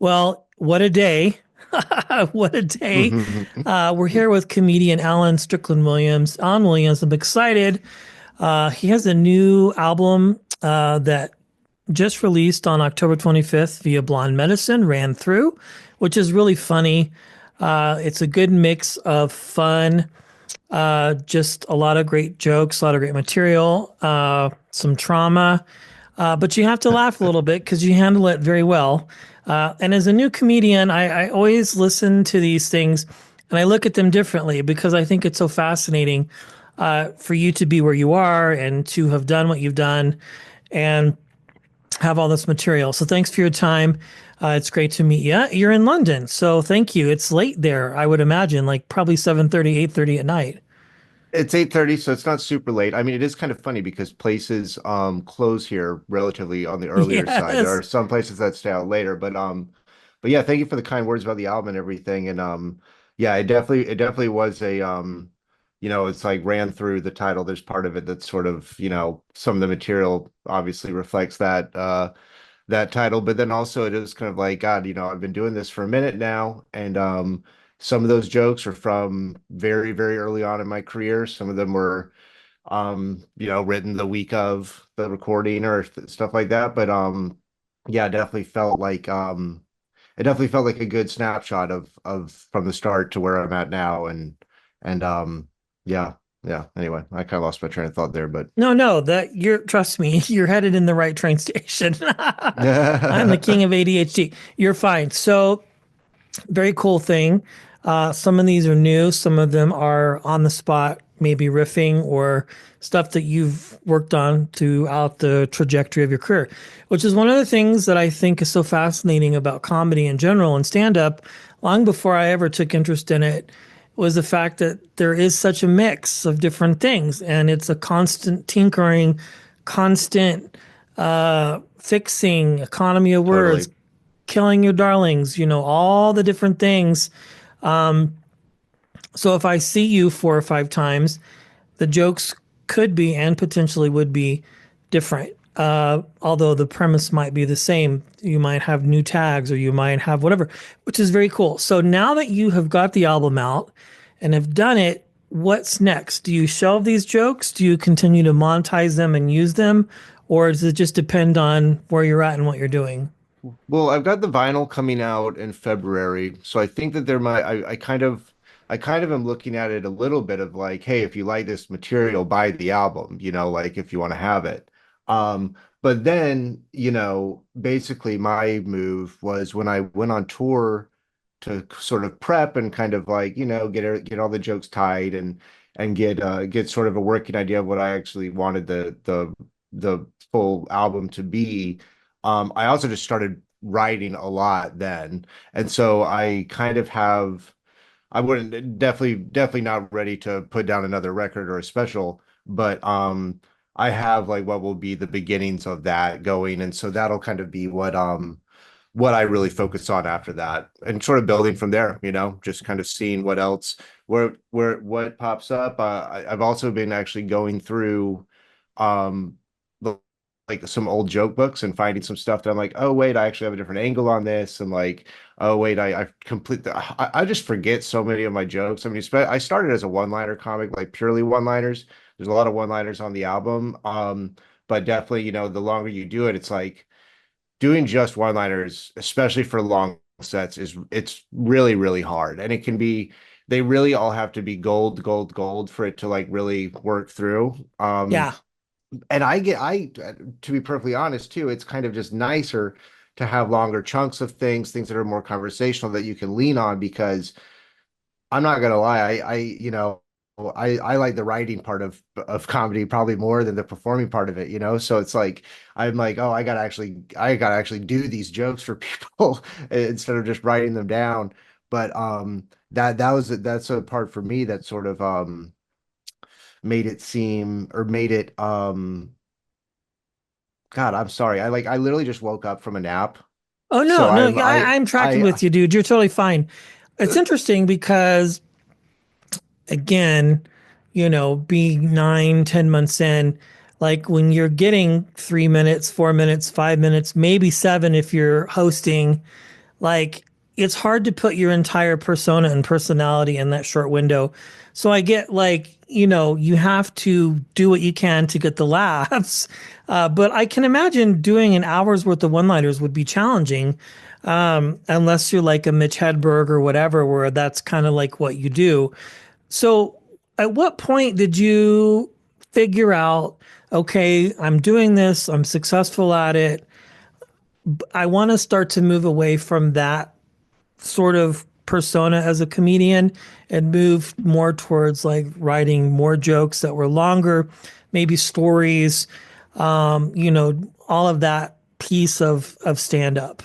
Well, what a day. What a day. We're here with comedian Allen Strickland Williams. Allen Williams, I'm excited. He has a new album that just released on October 25th via Blonde Medicine, ran through, which is really funny. It's a good mix of fun, just a lot of great jokes, a lot of great material, some trauma. But you have to laugh a little bit because you handle it very well. And as a new comedian, I always listen to these things and I look at them differently because I think it's so fascinating for you to be where you are and to have done what you've done and have all this material. So thanks for your time. It's great to meet you. You're in London, so thank you. It's late there, I would imagine, like probably 7:30, 8:30 at night. It's 8:30, so it's not super late. I mean, it is kind of funny because places close here relatively on the earlier side. There Yes. are some places that stay out later, but yeah, thank you for the kind words about the album and everything. And yeah, it definitely was it's like ran through the title. There's part of it that's sort of, some of the material obviously reflects that title, but then also it is kind of like, God, I've been doing this for a minute now, and some of those jokes are from very, very early on in my career. Some of them were, written the week of the recording or stuff like that. But yeah, it definitely felt like a good snapshot of from the start to where I'm at now, and yeah, yeah. Anyway, I kind of lost my train of thought there, but No, no, that you're, trust me, you're headed in the right train station. I'm the king of ADHD. You're fine. So, very cool thing. Some of these are new, some of them are on the spot, maybe riffing or stuff that you've worked on throughout the trajectory of your career, which is one of the things that I think is so fascinating about comedy in general and stand up. Long before I ever took interest in it, was the fact that there is such a mix of different things and it's a constant tinkering, constant fixing, economy of words, totally. killing your darlings, all the different things. So if I see you four or five times, the jokes could be and potentially would be different. Although the premise might be the same. You might have new tags or you might have whatever, which is very cool. So now that you have got the album out and have done it, what's next? Do you shelve these jokes? Do you continue to monetize them and use them? Or does it just depend on where you're at and what you're doing? Well, I've got the vinyl coming out in February, so I think that I kind of am looking at it a little bit of like, hey, if you like this material, buy the album, like if you want to have it. But then, basically my move was when I went on tour to sort of prep and kind of like, get all the jokes tied and get sort of a working idea of what I actually wanted the full album to be. I also just started writing a lot then. And so I kind of have, I wouldn't definitely not ready to put down another record or a special, but I have like what will be the beginnings of that going. And so that'll kind of be what I really focus on after that and sort of building from there, just kind of seeing what else, what pops up. I've also been actually going through um like some old joke books and finding some stuff that I'm like, oh wait, I actually have a different angle on this, and like, oh wait, I just forget so many of my jokes. I mean, I started as a one-liner comic, like purely one-liners. There's a lot of one-liners on the album, but definitely, the longer you do it, it's like doing just one-liners, especially for long sets, it's really, really hard, and it can be. They really all have to be gold, gold, gold for it to like really work through. Yeah. And to be perfectly honest too, it's kind of just nicer to have longer chunks of things that are more conversational that you can lean on because I'm not gonna lie, I like the writing part of comedy probably more than the performing part of it, so it's like I'm like, oh, I gotta actually do these jokes for people instead of just writing them down. But that's a part for me that sort of made it seem or made it God, I'm sorry. I literally just woke up from a nap. Oh no, So no, I'm yeah, I'm tracking with you, dude. You're totally fine. It's interesting because again, being 9, 10 months in, like when you're getting 3 minutes, 4 minutes, 5 minutes, maybe seven if you're hosting, Like it's hard to put your entire persona and personality in that short window. So I get like, you have to do what you can to get the laughs. But I can imagine doing an hour's worth of one-liners would be challenging, unless you're like a Mitch Hedberg or whatever, where that's kind of like what you do. So at what point did you figure out, okay, I'm doing this, I'm successful at it. I want to start to move away from that sort of persona as a comedian and move more towards like writing more jokes that were longer, maybe stories, all of that piece of stand up.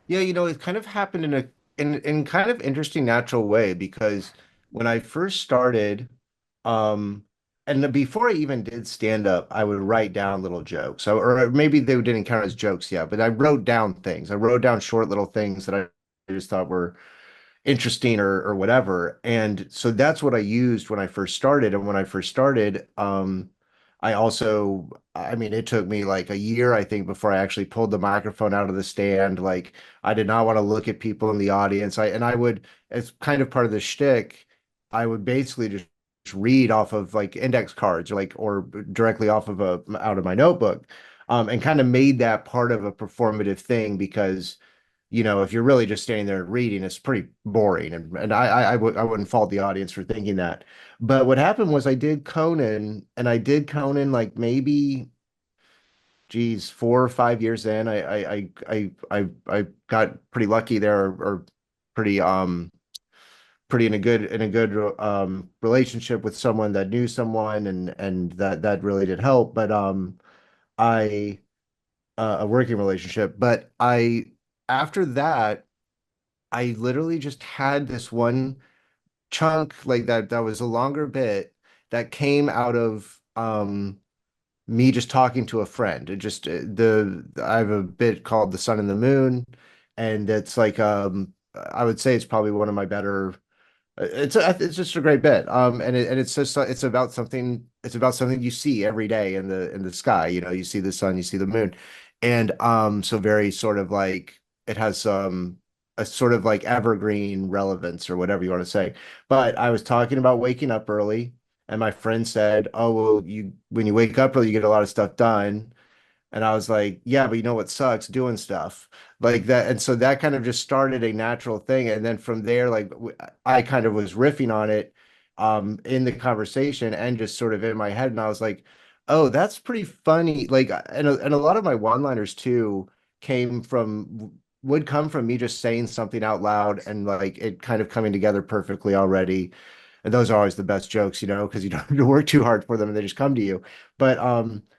Yeah, it kind of happened in kind of interesting natural way because when I first started, um, and before I even did stand up, I would write down little jokes. Or maybe they didn't count as jokes yet, but I wrote down things. I wrote down short little things that I just thought were interesting or whatever. And so that's what I used when I first started. And when I first started, I also, I mean, it took me like a year, I think, before I actually pulled the microphone out of the stand. Like, I did not want to look at people in the audience. I would, as kind of part of the shtick, I would basically just read off of like index cards or directly off of out of my notebook, and kind of made that part of a performative thing because if you're really just standing there reading, it's pretty boring. And I wouldn't fault the audience for thinking that. But what happened was I did Conan, and I did Conan like maybe, geez, 4 or 5 years in. I got pretty lucky there, or pretty pretty in a good relationship with someone that knew someone, and that really did help. But I a working relationship. But I after that. I literally just had this one chunk like that was a longer bit that came out of me just talking to a friend. It just the I have a bit called The Sun and the Moon, and it's like I would say it's probably one of my better. It's just a great bit. And it's just it's about something you see every day in the sky. You see the sun, you see the moon, and so very sort of like it has a sort of like evergreen relevance or whatever you want to say. But I was talking about waking up early, and my friend said, "Oh, well, you when you wake up early, you get a lot of stuff done." And I was like, yeah, but you know what sucks? Doing stuff like that. And so that kind of just started a natural thing. And then from there, like I kind of was riffing on it in the conversation and just sort of in my head. And I was like, oh, that's pretty funny. Like, and a lot of my one-liners too came from would come from me just saying something out loud and like it kind of coming together perfectly already. And those are always the best jokes, because you don't have to work too hard for them and they just come to you. But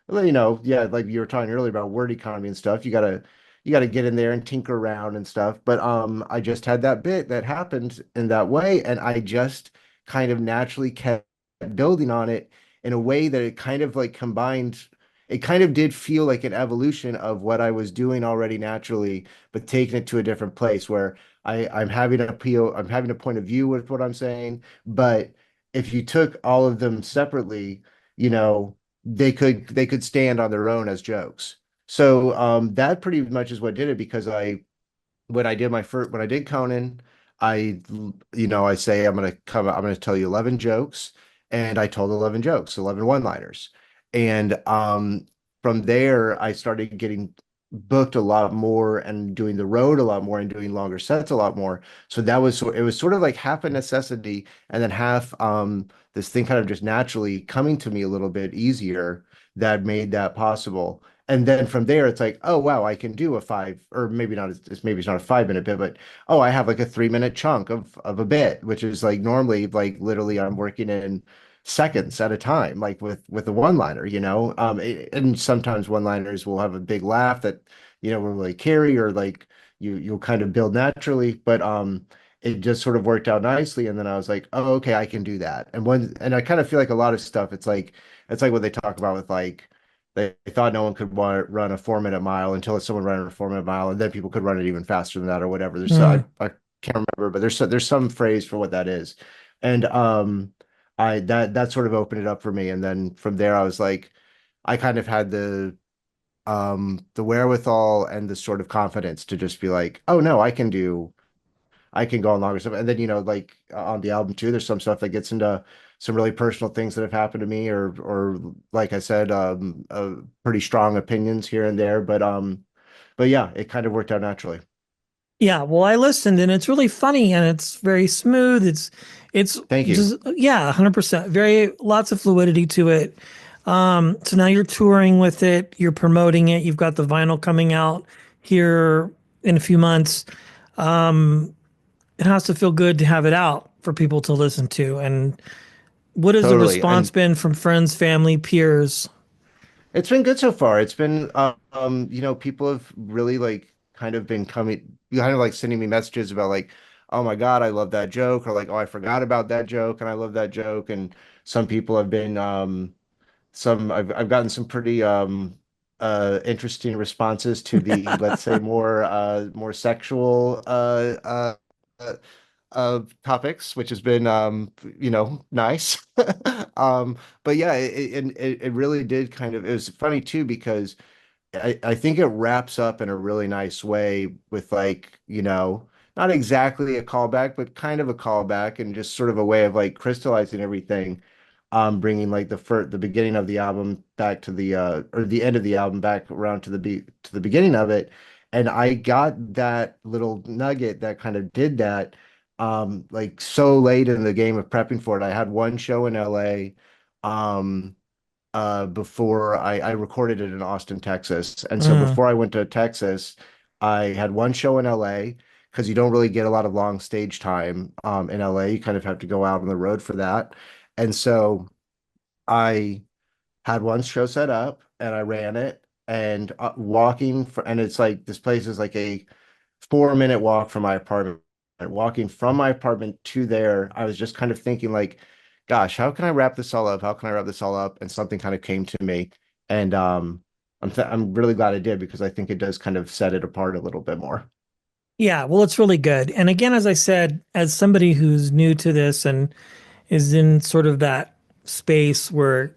well, yeah, like you were talking earlier about word economy and stuff, you gotta get in there and tinker around and stuff. But I just had that bit that happened in that way, and I just kind of naturally kept building on it in a way that it kind of like combined. It kind of did feel like an evolution of what I was doing already naturally, but taking it to a different place where I'm having a point of view with what I'm saying. But if you took all of them separately, you know, they could stand on their own as jokes. So that pretty much is what did it because when I did Conan, I say I'm gonna tell you 11 jokes, and I told 11 jokes, 11 one-liners. And from there I started getting booked a lot more and doing the road a lot more and doing longer sets a lot more. So it was sort of like half a necessity and then half this thing kind of just naturally coming to me a little bit easier that made that possible. And then from there, it's like, oh wow, I can do a five, or maybe not. Maybe it's not a 5 minute bit, but oh, I have like a 3 minute chunk of a bit, which is like normally like literally I'm working in seconds at a time, like with a one liner, and sometimes one liners will have a big laugh that will really carry or like you'll kind of build naturally, but it just sort of worked out nicely, and then I was like, oh okay, I can do that. And I kind of feel like a lot of stuff, it's like what they talk about with like they thought no one could run a 4 minute mile until someone ran a 4 minute mile, and then people could run it even faster than that or whatever. Mm. I can't remember, but there's some phrase for what that is, and that sort of opened it up for me. And then from there, I was like, I kind of had the the wherewithal and the sort of confidence to just be like, oh no, I can go on longer stuff. And then, like on the album too, there's some stuff that gets into some really personal things that have happened to me, or like I said, pretty strong opinions here and there. But yeah, it kind of worked out naturally. Yeah, well, I listened and it's really funny and it's very smooth. It's Thank you. just yeah, 100%. Very lots of fluidity to it. So now you're touring with it, you're promoting it, you've got the vinyl coming out here in a few months. Um, it has to feel good to have it out for people to listen to. And what has the Totally. response And been from friends, family, peers? it's been good so far. It's been, people have really like kind of been coming, kind of like sending me messages about like, oh my God, I love that joke, or like, oh, I forgot about that joke and I love that joke. And some people have been, I've gotten some pretty interesting responses to the, let's say, more sexual topics, which has been nice. But yeah, it really did kind of, it was funny too because I think it wraps up in a really nice way with like, not exactly a callback, but kind of a callback and just sort of a way of like crystallizing everything, bringing like the beginning of the album back to the or the end of the album back around to the beginning of it. And I got that little nugget that kind of did that, like so late in the game of prepping for it. I had one show in LA. Um, before I recorded it in Austin, Texas. And so Mm. before I went to Texas, I had one show in LA because you don't really get a lot of long stage time in LA. You kind of have to go out on the road for that. And so I had one show set up and I ran it and and it's like this place is like a 4-minute walk from my apartment. And walking from my apartment to there, I was just kind of thinking like, gosh, how can I wrap this all up? How can I wrap this all up? And something kind of came to me. And I'm really glad I did because I think it does kind of set it apart a little bit more. Yeah, well, it's really good. And again, as I said, as somebody who's new to this and is in sort of that space where,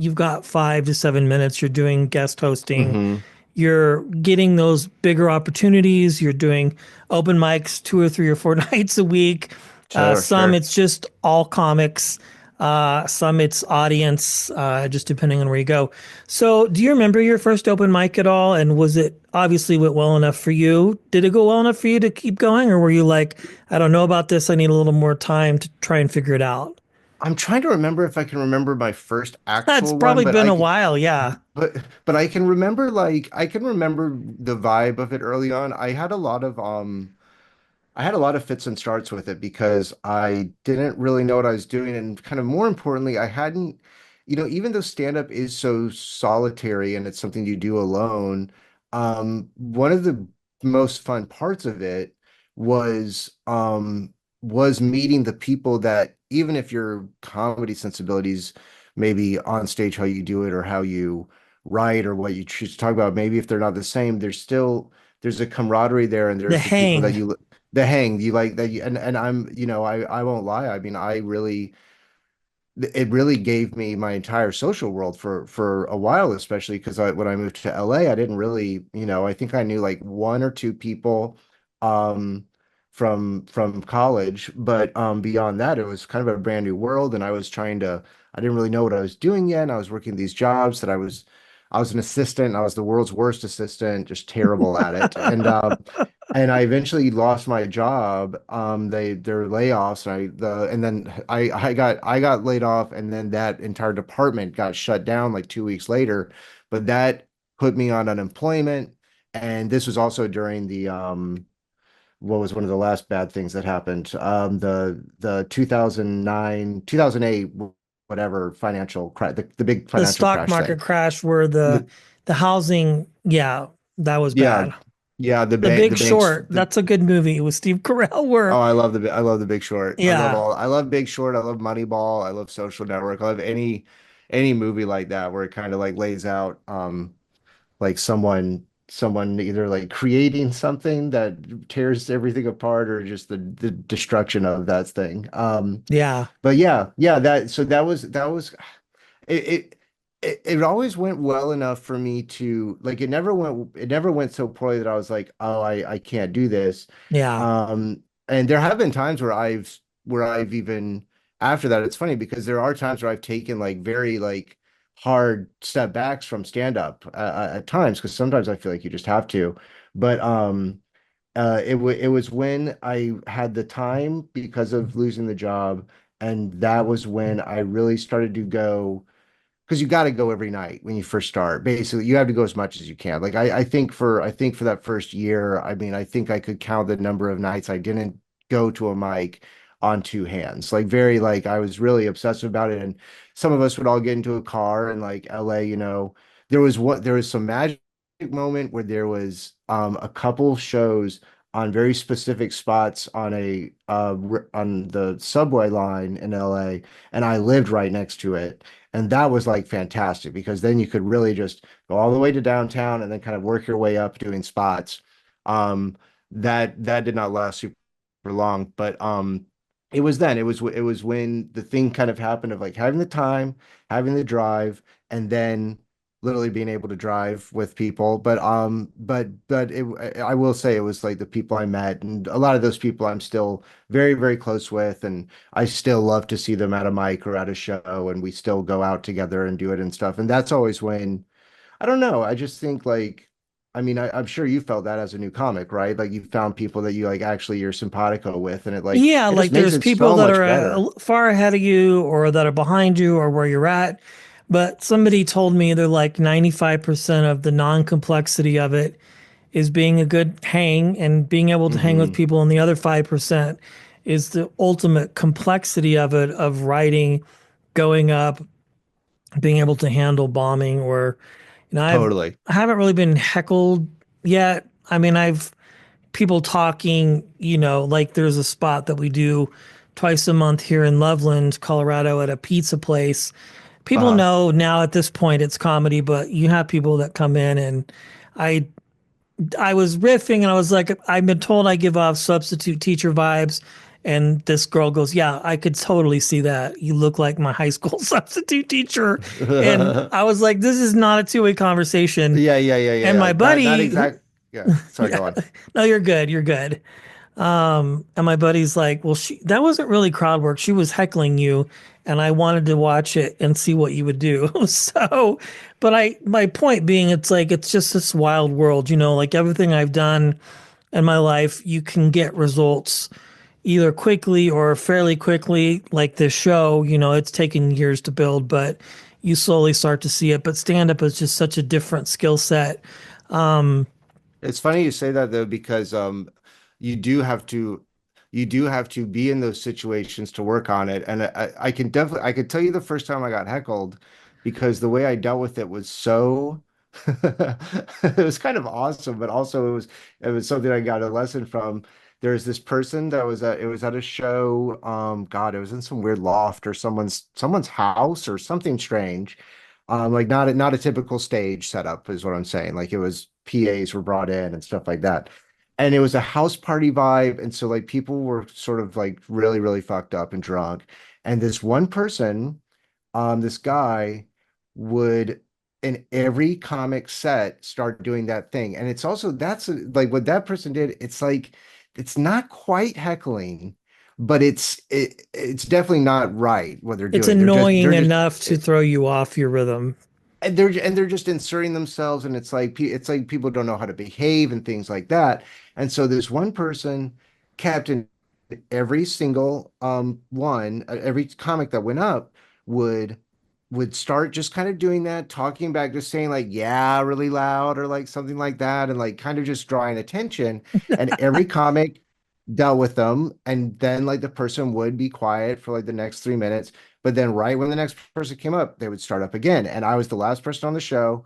you've got 5 to 7 minutes, you're doing guest hosting, Hmm. you're getting those bigger opportunities, you're doing open mics 2 or 3 or 4 nights a week. Sure, Some sure. it's just all comics, some it's audience, just depending on where you go. So, do you remember your first open mic at all? And was it obviously went well enough for you? Did it go well enough for you to keep going? Or were you like, I don't know about this, I need a little more time to try and figure it out? I'm trying to remember if I can remember my first It's actual one, probably been a while. Yeah. but but I can remember like I can remember the vibe of it early on. I had a lot of fits and starts with it because I didn't really know what I was doing. And kind of more importantly, I hadn't, even though stand-up is so solitary and it's something you do alone, one of the most fun parts of it was was meeting the people that even if your comedy sensibilities, maybe on stage how you do it or how you write or what you choose to talk about, maybe if they're not the same, there's a camaraderie there and The there's the people that hang. you the hang you like that you and I'm I won't lie. I mean, it really gave me my entire social world for a while, especially because when I moved to LA, I didn't really, I think I knew like one or two people um from college, but beyond that, it was kind of a brand new world, and I didn't really know what I was doing yet. And I was working these jobs that I was an assistant, and I was the world's worst assistant, just terrible at it. And I eventually lost my job. Their layoffs, and then I got laid off, and then that entire department got shut down like 2 weeks later. But that put me on unemployment, and this was also during the what was one of the last bad things that happened? The 2009 2008 whatever financial crash, the big The financial stock crash market thing. crash where The, the housing, yeah, that was yeah, bad. yeah, The the Big banks. Short, that's a good movie with Steve Carell Oh, where I love The Big Short. yeah. I love Big Short. I love Moneyball. I love Social Network. I love any movie like that where it kind of like lays out like someone either like creating something that tears everything apart or just the destruction of that thing. Yeah. But yeah, that so that was it, it always went well enough for me to like it never went so poorly that I was like, oh, I can't do this. Yeah. And there have been times where I've even after that, it's funny because there are times where I've taken like very like hard step backs from stand up at times because sometimes I feel like you just have to. But it was when I had the time because of losing the job, and that was when I really started to go because you got to go every night when you first start. Basically, you have to go as much as you can. Like I think for that first year, I mean, I think I could count the number of nights I didn't go to a mic on two hands. Like very like I was really obsessive about it. And some of us would all get into a car in like LA, there was some magic moment where there was a couple shows on very specific spots on the subway line in LA, and I lived right next to it. And that was like fantastic because then you could really just go all the way to downtown and then kind of work your way up doing spots. Um, that did not last super long, but it was when the thing kind of happened of like having the time, having the drive, and then literally being able to drive with people. I will say it was like the people I met, and a lot of those people I'm still very, very close with, and I still love to see them at a mic or at a show, and we still go out together and do it and stuff. And that's always when, I don't know, I just think like, I mean, I'm sure you felt that as a new comic, right? Like you found people that you like actually you're simpatico with, and it like Yeah, it just like makes there's it people so that much are better. far ahead of you or that are behind you or where you're at. But somebody told me they're like 95% of the non-complexity of it is being a good hang and being able to hang with Hmm. people. And the other 5% is the ultimate complexity of it, of writing, going up, being able to handle bombing or, Totally. I haven't really been heckled yet. I mean, I've people talking, like there's a spot that we do twice a month here in Loveland, Colorado at a pizza place. People Uh-huh. know now at this point it's comedy, but you have people that come in and I I was riffing and I was like, I've been told I give off substitute teacher vibes. And this girl goes, yeah, I could totally see that. You look like my high school substitute teacher. And I was like, this is not a two-way conversation. Yeah, yeah, yeah, And yeah. my Not buddy, exact. Yeah. Sorry, yeah, go on. no, you're good. You're good. And my buddy's like, well, that wasn't really crowd work. She was heckling you, and I wanted to watch it and see what you would do. So, but my point being, it's like, it's just this wild world, like everything I've done in my life, you can get results either quickly or fairly quickly. Like this show, it's taken years to build, but you slowly start to see it. But stand up is just such a different skill set. It's funny you say that though, because you do have to you do have to be in those situations to work on it. And I could tell you the first time I got heckled because the way I dealt with it was so it was kind of awesome, but also it was something I got a lesson from. There's this person that was at a show, God, it was in some weird loft or someone's house or something strange. Like not a typical stage setup is what I'm saying. Like it was PAs were brought in and stuff like that. And it was a house party vibe. And so like people were sort of like really, really fucked up and drunk. And this one person, this guy would in every comic set start doing that thing. And it's also like what that person did, it's like it's not quite heckling, but it's definitely not right what they're It's doing. They're just annoying they're just enough to throw you off your rhythm. and they're just inserting themselves, and it's like people don't know how to behave and things like that. And so this one person kept in every single every comic that went up would start just kind of doing that, talking back, just saying like yeah really loud or like something like that, and like kind of just drawing attention. And every comic dealt with them, and then like the person would be quiet for like the next 3 minutes, but then right when the next person came up they would start up again, and I was the last person on the show.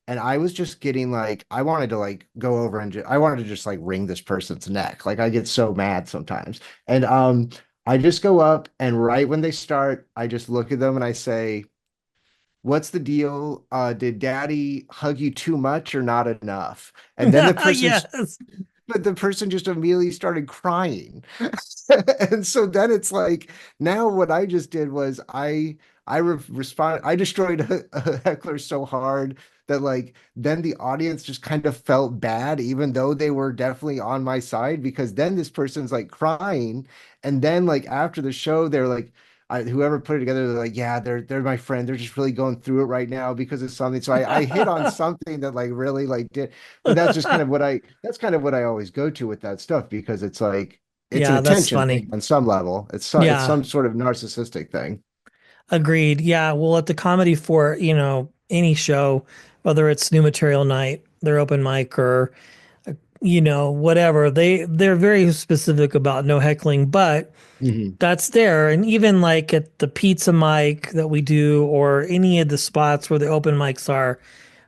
And I was just getting like, I wanted to like go over and I wanted to just like wring this person's neck. Like I get so mad sometimes. And I just go up, and right when they start, I just look at them and I say, "What's the deal? Did daddy hug you too much or not enough?" And then Yes. the person just immediately started crying. And so then it's like now what I just did was I destroyed a heckler so hard that like then the audience just kind of felt bad, even though they were definitely on my side, because then this person's like crying, and then like after the show, they're like, whoever put it together, they're like, yeah, they're my friend. They're just really going through it right now because of something. So I hit on something that like really like did, but that's just kind of what I always go to with that stuff because it's like it's an Yeah, that's attention funny. thing on some level. It's Yeah, some sort of narcissistic thing. agreed. Yeah, well, at the Comedy for, any show, whether it's new material night, their open mic, or whatever, they're very specific about no heckling, but Hmm. that's there. And even like at the pizza mic that we do, or any of the spots where the open mics are,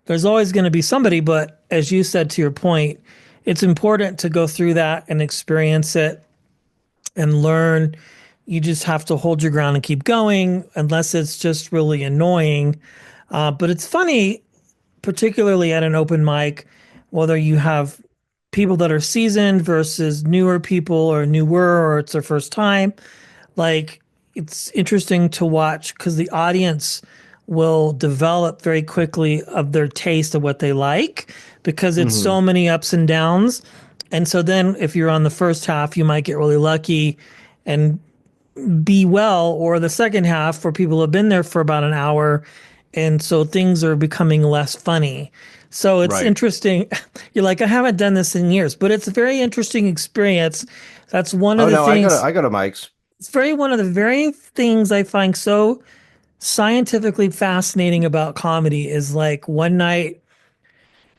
there's always going to be somebody. But as you said, to your point, it's important to go through that and experience it and learn. You just have to hold your ground and keep going, unless it's just really annoying. But it's funny, particularly at an open mic, whether you have people that are seasoned versus newer people, or newer, or it's their first time. Like, it's interesting to watch because the audience will develop very quickly of their taste of what they like, because it's Hmm. so many ups and downs. And so then if you're on the first half, you might get really lucky and be well, or the second half for people who have been there for about an hour. And so things are becoming less funny. So it's Right. interesting. You're like, I haven't done this in years, but it's a very interesting experience. That's one of Oh the no, things. I go to Mike's. It's very one of the very things I find so scientifically fascinating about comedy is like one night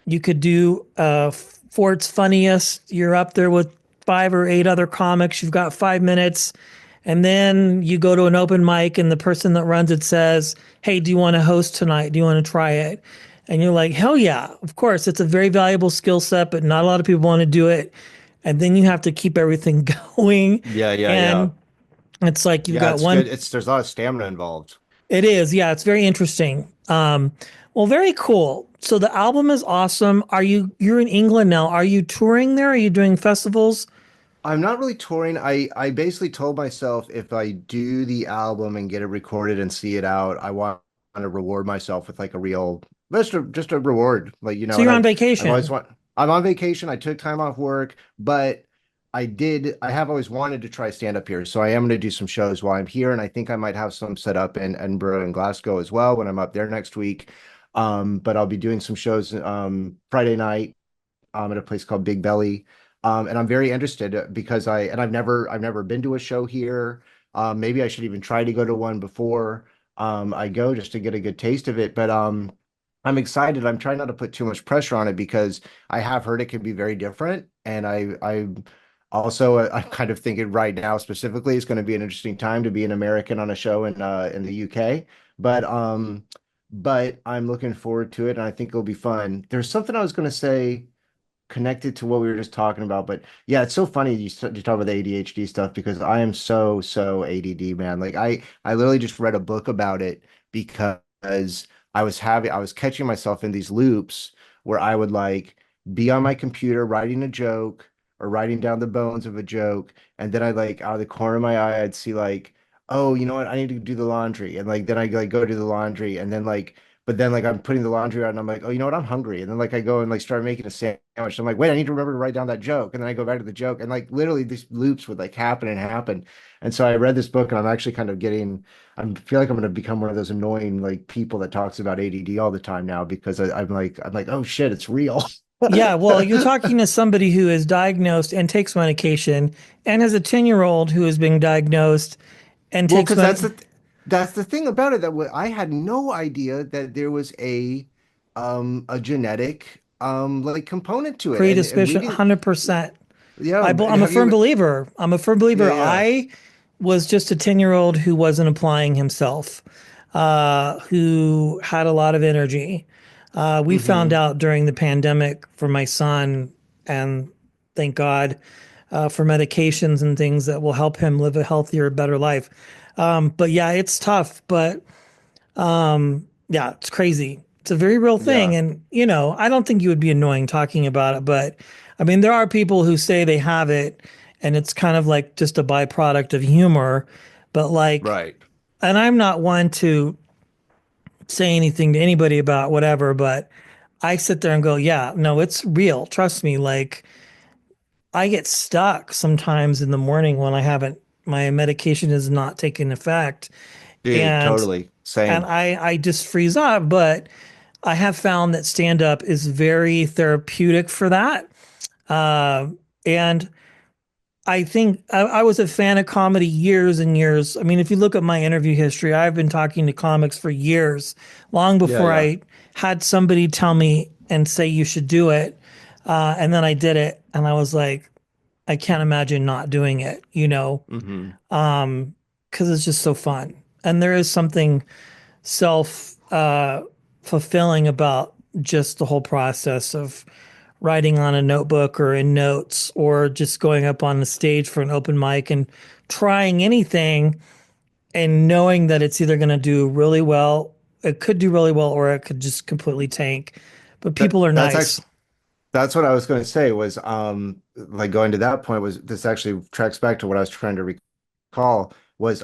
you could do for its funniest, you're up there with 5 or 8 other comics, you've got 5 minutes, and then you go to an open mic and the person that runs it says, hey, do you want to host tonight? Do you want to try it? And you're like, hell yeah, of course. It's a very valuable skill set, but not a lot of people want to do it. And then you have to keep everything going. Yeah, yeah, yeah. And it's like you've Yeah, got it's good. one. It's there's a lot of stamina involved. It is, yeah, it's very interesting. Well, very cool. So the album is awesome. You're in England now? Are you touring there? Are you doing festivals? I'm not really touring. I basically told myself if I do the album and get it recorded and see it out, I want to reward myself with like a real just a reward. Like, So and you're on I've always vacation. want I'm on vacation. I took time off work, but I have always wanted to try stand up here. So I am going to do some shows while I'm here, and I think I might have some set up in Edinburgh and Glasgow as well when I'm up there next week. But I'll be doing some shows Friday night at a place called Big Belly. And I'm very interested because I've never been to a show here. Maybe I should even try to go to one before I go just to get a good taste of it. But I'm excited. I'm trying not to put too much pressure on it because I have heard it can be very different. And I also I'm kind of thinking right now specifically it's going to be an interesting time to be an American on a show in the UK. But but I'm looking forward to it and I think it'll be fun. There's something I was going to say connected to what we were just talking about. But yeah, it's so funny you talk about the ADHD stuff because I am so ADD, man. Like I literally just read a book about it because I was catching myself in these loops where I would like be on my computer writing a joke or writing down the bones of a joke, and then I like out of the corner of my eye I'd see like, oh, you know what? I need to do the laundry, and like then I like go do the laundry, and then like but then like I'm putting the laundry out and I'm like, oh, you know what? I'm hungry. And then like I go and like start making a sandwich. I'm like, wait, I need to remember to write down that joke. And then I go back to the joke. And like literally these loops would like happen and happen. And so I read this book and I'm actually kind of I feel like I'm going to become one of those annoying like people that talks about ADD all the time now because I'm like, oh shit, it's real. Yeah, well, you're talking to somebody who is diagnosed and takes medication, and has a 10-year-old who is being diagnosed and Well, takes because that's the thing about it that I had no idea that there was a genetic like component to it, and predisposition reading 100%. yeah, and I'm a have firm you believer. I'm a firm believer. yeah I was just a 10-year-old who wasn't applying himself, who had a lot of energy. We found hmm out during the pandemic for my son, and thank God for medications and things that will help him live a healthier, better life. But yeah, it's tough, but yeah, it's crazy. It's a very real thing. yeah And, I don't think you would be annoying talking about it, but I mean, there are people who say they have it and it's kind of like just a byproduct of humor. But like, right and I'm not one to say anything to anybody about whatever, but I sit there and go, yeah, no, it's real. Trust me. Like I get stuck sometimes in the morning when I haven't, my medication is not taking effect. Dude, And totally. and Same. I just freeze up. But I have found that stand up is very therapeutic for that. Uh, and I think I was a fan of comedy years and years. I mean, if you look at my interview history, I've been talking to comics for years, long Yeah, before yeah. I had somebody tell me and say you should do it. And then I did it, and I was like, I can't imagine not doing it, Hmm. because it's just so fun. And there is something self fulfilling about just the whole process of writing on a notebook or in notes or just going up on the stage for an open mic and trying anything and knowing that it's either going to do really well, it could do really well, or it could just completely tank. But That people are that's nice. actually that's what I was going to say was like going to that point was this actually tracks back to what I was trying to recall was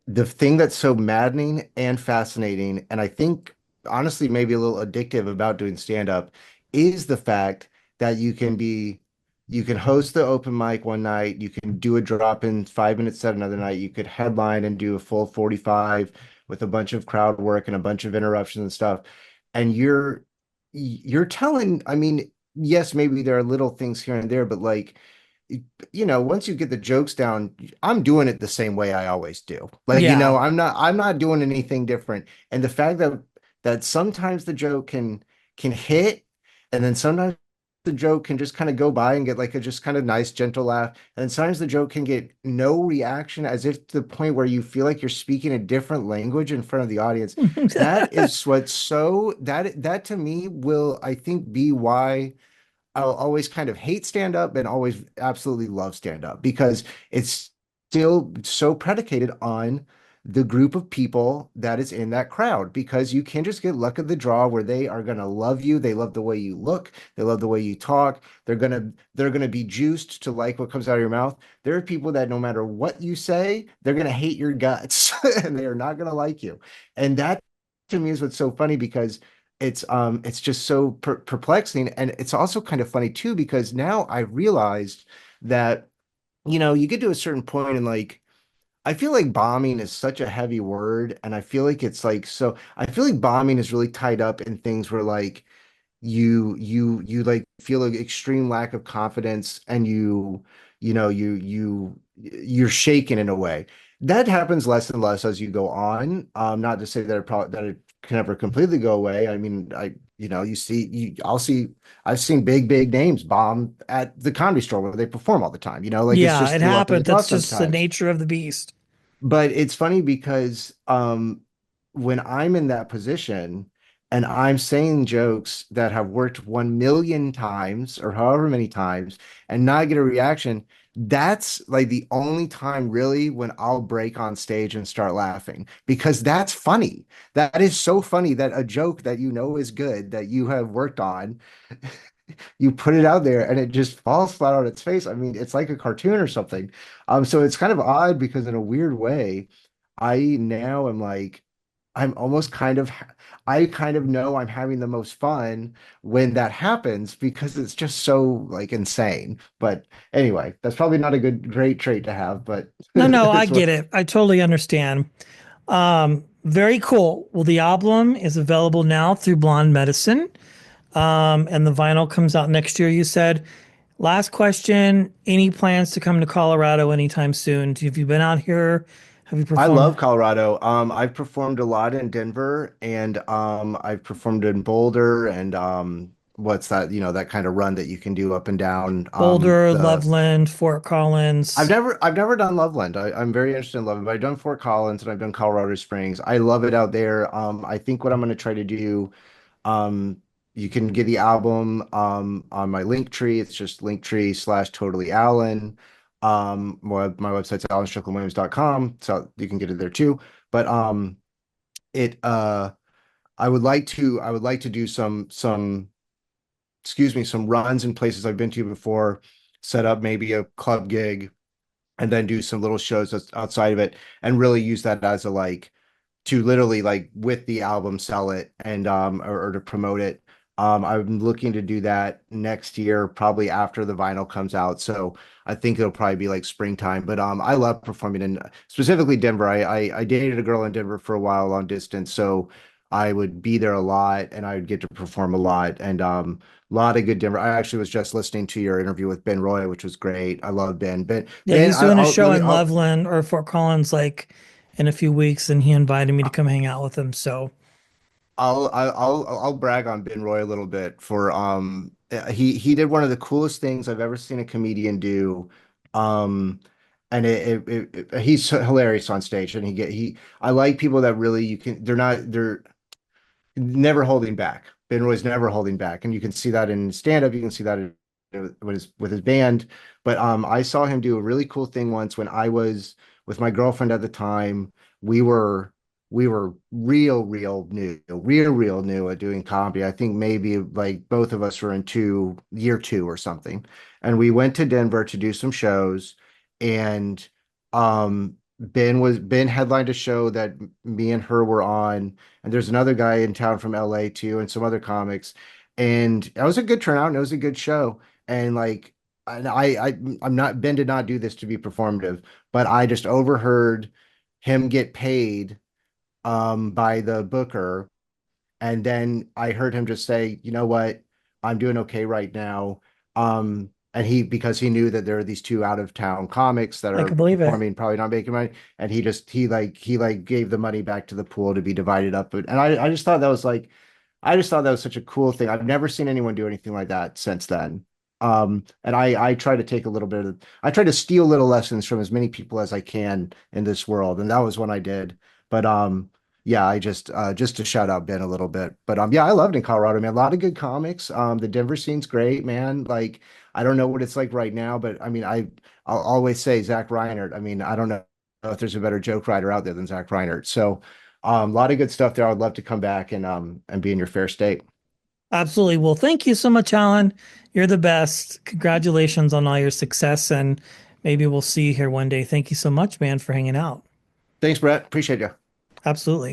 the thing that's so maddening and fascinating, and I think honestly maybe a little addictive about doing stand up is the fact that you can host the open mic one night, you can do a drop in 5 minute set another night, you could headline and do a full 45 with a bunch of crowd work and a bunch of interruptions and stuff. And you're telling, I mean, yes, maybe there are little things here and there, but like once you get the jokes down, I'm doing it the same way I always do. Like, Yeah. I'm not doing anything different. And the fact that sometimes the joke can hit, and then sometimes the joke can just kind of go by and get like a just kind of nice, gentle laugh. And then sometimes the joke can get no reaction, as if to the point where you feel like you're speaking a different language in front of the audience. That is what's so that to me will, I think, be why I'll always kind of hate stand up and always absolutely love stand up because it's still so predicated on the group of people that is in that crowd because you can just get luck of the draw where they are going to love you. They love the way you look. They love the way you talk. They're going to be juiced to like what comes out of your mouth. There are people that no matter what you say, they're going to hate your guts and they are not going to like you. And that to me is what's so funny because it's just so perplexing, and it's also kind of funny too because now I realized that you get to a certain point and like I feel like bombing is such a heavy word, and I feel like it's like so I feel like bombing is really tied up in things where like you like feel an extreme lack of confidence, and you're shaken in a way that happens less and less as you go on. Not to say that it can never completely go away. I mean, you see I've seen big names bomb at the Comedy Store where they perform all the time, like it's Yeah, just it the luck of the happens. draw That's just the sometimes. nature of the beast. But it's funny because when I'm in that position and I'm saying jokes that have worked 1 million times or however many times and not get a reaction, that's like the only time really when I'll break on stage and start laughing because that's funny. That is so funny that a joke that you know is good that you have worked on, you put it out there and it just falls flat on its face. I mean, it's like a cartoon or something. So it's kind of odd because in a weird way, I now am like, I'm almost kind of, I kind of know I'm having the most fun when that happens because it's just so like insane. But anyway, that's probably not a great trait to have, but No, no, I it's what get it. I totally understand. Very cool. Well, the album is available now through Blonde Medicine, and the vinyl comes out next year, you said. Last question. Any plans to come to Colorado anytime soon? Have you been out here? Have you I performed? love Colorado. I've performed a lot in Denver and I've performed in Boulder and what's that, that kind of run that you can do up and down Boulder, the Loveland, Fort Collins, I've never done Loveland. I'm very interested in Loveland, but I've done Fort Collins and I've done Colorado Springs. I love it out there. I think what I'm going to try to do, um, you can get the album on my link tree. It's just linktree/totally Allen. My website's allenstricklandwilliams.com, so you can get it there too. But it I would like to do some excuse me some runs in places I've been to before, set up maybe a club gig and then do some little shows outside of it, and really use that as a like to literally like with the album sell it and or to promote it. I'm looking to do that next year, probably after the vinyl comes out. So I think it'll probably be like springtime. But I love performing in specifically Denver. I dated a girl in Denver for a while long distance, so I would be there a lot and I would get to perform a lot. And a lot of good Denver. I actually was just listening to your interview with Ben Roy, which was great. I love Ben. Yeah, he's doing a I'll show let me. in Loveland or Fort Collins like in a few weeks, and he invited me to come hang out with him. So I'll brag on Ben Roy a little bit for he did one of the coolest things I've ever seen a comedian do. Um and he's hilarious on stage, and he I like people that really you can they're never holding back. Ben Roy's never holding back, and you can see that in stand up. You can see that with his band. But I saw him do a really cool thing once when I was with my girlfriend at the time. We were we were real new at doing comedy. I think maybe like both of us were in year two or something, and we went to Denver to do some shows, and Ben headlined a show that me and her were on, and there's another guy in town from LA too, and some other comics. And it was a good turnout and it was a good show. And like, and I'm not, Ben did not do this to be performative, but I just overheard him get paid by the booker, and then I heard him just say, you know what, I'm doing okay right now. And because he knew that there are these two out of town comics that I are can believe it. performing, probably not making money. And he like gave the money back to the pool to be divided up. And I just thought that was like, I just thought that was such a cool thing. I've never seen anyone do anything like that since then. And I try to take a little bit of, I try to steal little lessons from as many people as I can in this world. And that was one I did. But, yeah, I just to shout out Ben a little bit. But yeah, I loved in Colorado, man. A lot of good comics. The Denver scene's great, man. Like I don't know what it's like right now, but I mean, I'll always say Zach Reinert. I mean, I don't know if there's a better joke writer out there than Zach Reinert. So a lot of good stuff there. I'd love to come back and be in your fair state. Absolutely. Well, thank you so much, Alan. You're the best. Congratulations on all your success, and maybe we'll see you here one day. Thank you so much, man, for hanging out. Thanks, Brett. Appreciate you. Absolutely.